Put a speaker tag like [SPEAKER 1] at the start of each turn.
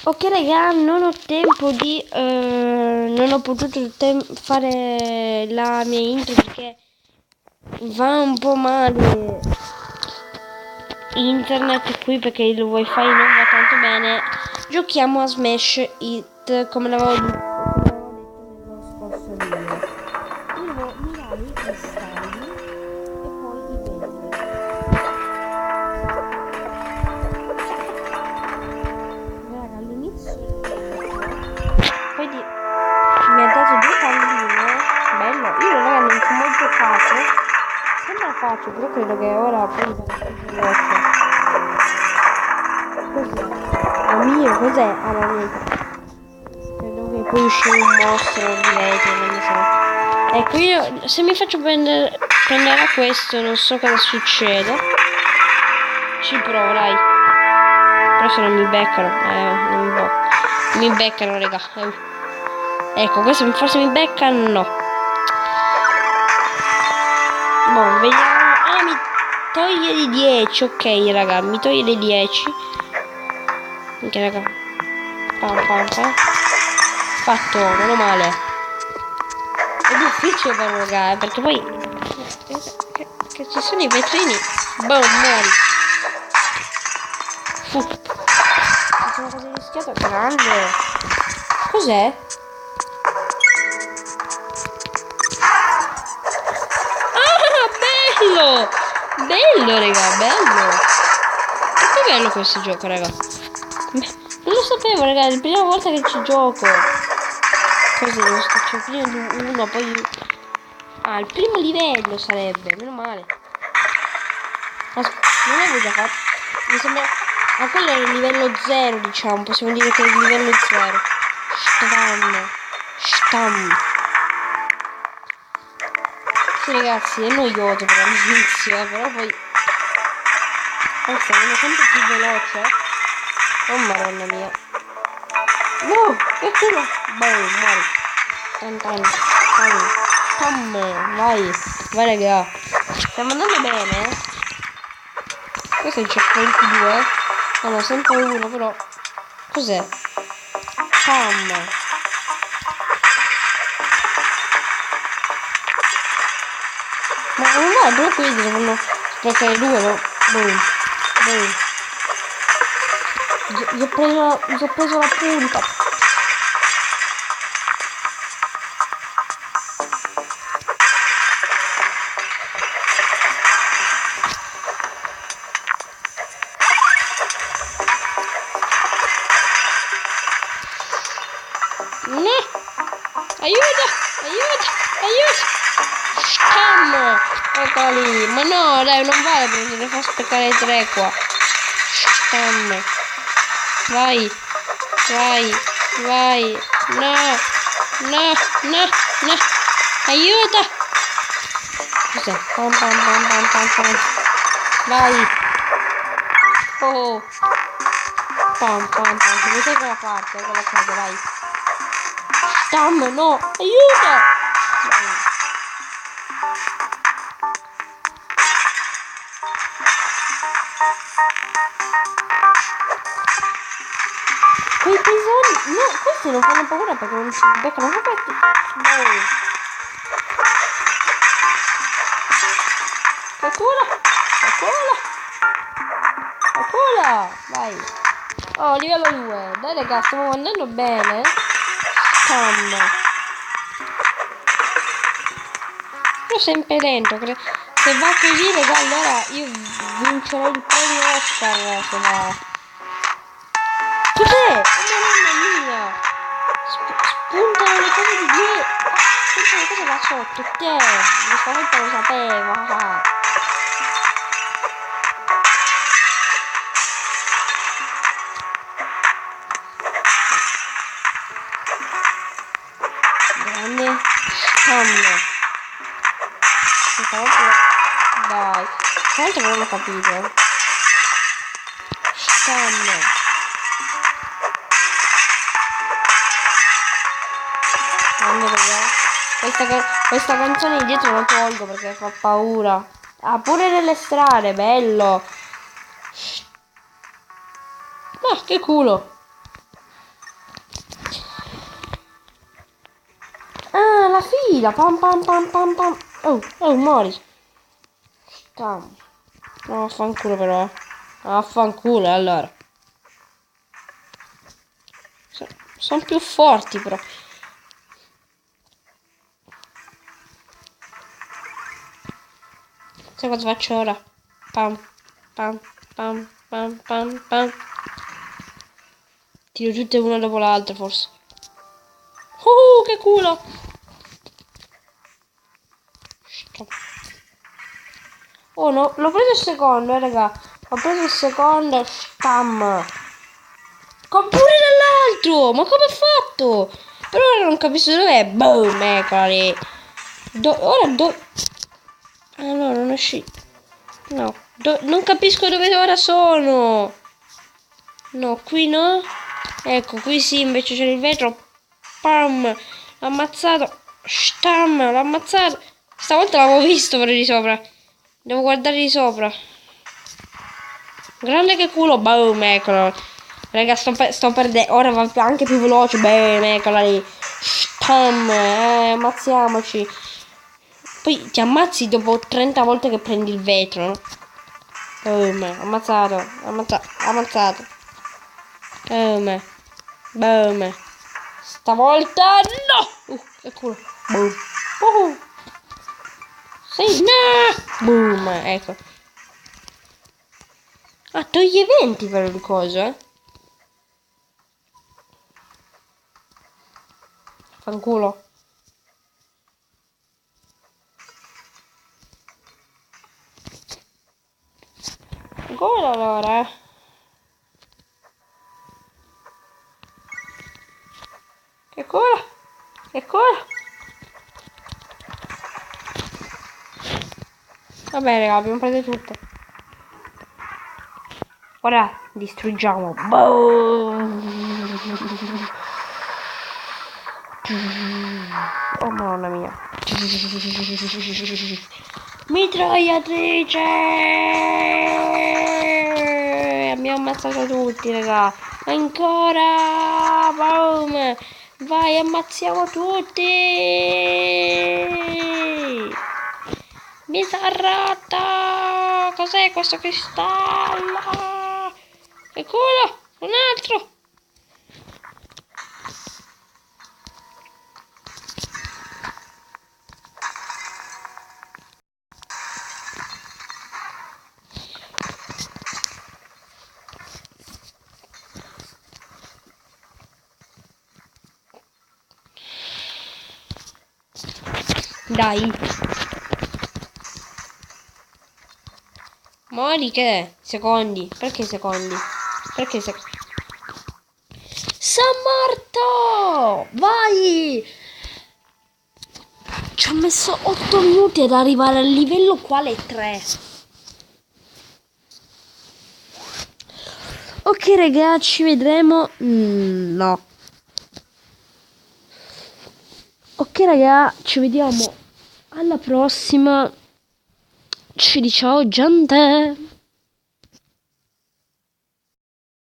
[SPEAKER 1] Ok raga, non ho tempo di non ho potuto fare la mia intro perché va un po' male internet qui perché il wifi non va tanto bene. Giochiamo a Smash It come l'avevo detto nello scorso video. Io devo mirare i cristalli e poi i vetri. Raga, all'inizio poi mi ha dato due palline. Bello, io raga non ci ho mai giocato. Sembra facile, però credo che ora poi sarà più veloce. Cos'è? La mia, cos'è? Ah, la mia. Credo che poi uscì un mostro di vetro, non lo so. Ecco, io se mi faccio prendere a questo non so cosa succede. Ci provo, dai. Però se non mi beccano, non mi può. Mi beccano, raga. Ecco, questo forse mi beccano, no. Boh, vediamo. Ah, mi toglie di 10, ok, raga, mi toglie di 10. Ok, raga. Pam pam pam. Fatto, meno male. È difficile però, raga, perché poi che ci sono i vetrini. Boh, muori. Faccio una cosa rischiata grande. Cos'è? Ah, bello! Bello, raga, bello. Troppo bello questo gioco, raga. Non lo sapevo, raga, è la prima volta che ci gioco. Così devo schiacciare prima di uno, poi... Ah, il primo livello sarebbe, meno male. Non l'avevo già fatto. Mi sembra... Ah, quello è il livello 0, diciamo. Possiamo dire che è il livello 0. Stam. Sì, ragazzi, è noioso per all'inizio, però poi... Questo è sempre più veloce. Oh, madonna mia. No, che culo. Boh, muori. Vai, vai raga. Stiamo andando bene. Questo è il checkpoint 2. Ah no, sempre uno però. Cos'è? Pam. Ma non è però qui devono sprecare due, no? Boom. Boom. Gli ho preso la punta. No! Aiuto! Aiuto! Aiuto! Scam! Eccola lì! Ma no, dai, non vale perché ne fa speccare 3 qua. Scam! Vai! Vai! Vai! No! No! No! No! Aiuto! Cos'è? Pam pam pam pam pam pam. Vai! Oh! Pam pam pam. Vedete quella parte? Quella cosa, vai! Scam! No! Aiuto! Vai. Quei tesori, no, questi non fanno paura perché non si beccano proprio. Calcola, vai. Oh, livello 2. Dai raga, stiamo andando bene. Scam. Io sempre lento. Se va così, raga, allora io vincerò il premio Oscar. Se va. Cos'è? Oh, mamma mia! Spuntano le cose di dietro! Spuntano le cose da sotto! Te! Questa volta lo sapevo! Grande! Spam! Questa volta... Dai! Questa volta non l'ho capito! Spam! Questa canzone dietro la tolgo perché fa paura. Ah, pure nelle strade, bello. Ma che culo. fila. Pam pam pam pam pam. Oh, muori. No, vaffanculo però. Vaffanculo allora. Sono più forti però. Sai cosa faccio ora? Pam pam pam pam pam pam. Tiro tutte una dopo l'altra forse. Che culo! Stop. Oh no, l'ho preso il secondo, raga. Ho preso il secondo. Spam. Pure dall'altro! Ma come ho fatto? Però ora non capisco dov'è. Boom, eccola lì. Ah no, non è uscito. No. Non capisco dove ora sono. No, qui no. Ecco, qui sì, invece c'è il vetro. Pam! L'ho ammazzato. Stam! L'ho ammazzato. Stavolta l'avevo visto però di sopra. Devo guardare di sopra. Grande che culo. Boom, eccolo. Raga, sto perdendo. Ora va anche più veloce. Boom, eccola lì. Stam! Ammazziamoci. Poi ti ammazzi dopo 30 volte che prendi il vetro, no? Boom, ammazzato. Ammazzato. Boom. Boom. Stavolta no! Che culo. Boom. Sì, no! Boom, ecco. Ah, toglie 20 per il coso, eh? Fanculo. Ancora allora, eh? Che culo? Che culo? Vabbè, raga, abbiamo preso tutto. Ora distruggiamo. Boom. Oh mamma mia. Mitragliatrice! Abbiamo ammazzato tutti, raga. Ancora! Boom! Vai, ammazziamo tutti! Bizzarrata! Cos'è questo cristallo? Che culo! Un altro! Dai. Mori che? Secondi. Perché secondi? Perché secondi? San morto! Vai! Ci ho messo 8 minuti ad arrivare al livello quale 3. Ok ragazzi, ci vedremo. No. Ok raga, ci vediamo alla prossima. Ci ciao gente.